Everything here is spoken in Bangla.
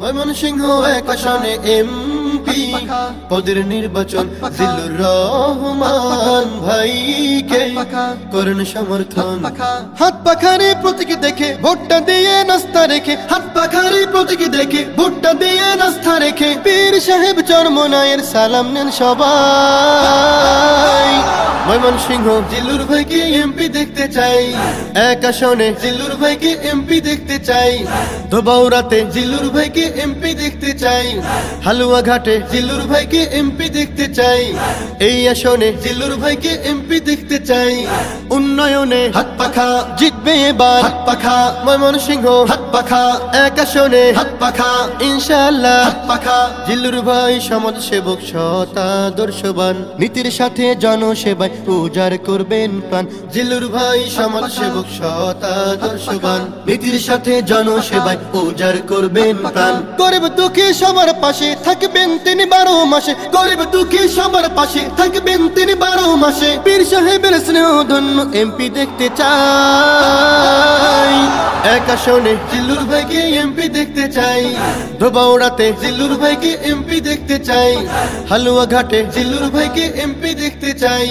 ময়মনসিংহ এক আসনে এমপি পদের নির্বাচন জিল্লুর রহমান ভাইকে করেন সমর্থন। হাত পাখারে প্রতীক দেখে ভোটটা দিয়ে নাস্তা রেখে, হাত পাখারে প্রতীক দেখে ভোটটা দিয়ে নাস্তা রেখে পীর সাহেব চরমনায়ের সালাম নেন সবাই। ময়মনসিংহ জিল্লুর ভাইকে এমপি দেখতে চাই, এক আসনে জিল্লুর ভাইকে এমপি দেখতে চাই। ধোবাউড়াতে জিল্লুর ভাইকে এমপি দেখতে চাই, হালুয়া ঘাটে জিল্লুর ভাইকে এমপি দেখতে চাই। এই আসনে জিল্লুর ভাইকে এমপি দেখতে চাই। উন্নয়নে হাত পাখা জিতবে এবার, হাত পাখা ময়মনসিংহ হাত পাখা, এক আসনে হাত পাখা ইনশাআল্লাহ হাত পাখা। জিল্লুর ভাই সমাজ সেবক সৎ আদর্শবান, নীতির সাথে জনসেবায় উজাড় করবেন প্রাণ। জিল্লুর ভাই সমাজ সেবক সৎ আদর্শবান, নীতির সাথে জনসেবায় উজাড় করবেন প্রাণ। গরিব দুঃখী সবার পাশে থাকবেন তিনি 12 মাসে, গরিব দুঃখী সবার পাশে থাকবেন তিনি 12 মাসে। পীর সাহেবের স্নেহ ধন্য এমপি দেখতে চাই, এক আসনে জিল্লুর ভাইকে এমপি দেখতে চাই। ধোবাউড়াতে জিল্লুর ভাইকে এমপি দেখতে চাই, হালুয়া ঘাটে জিল্লুর ভাইকে এমপি দেখতে চাই।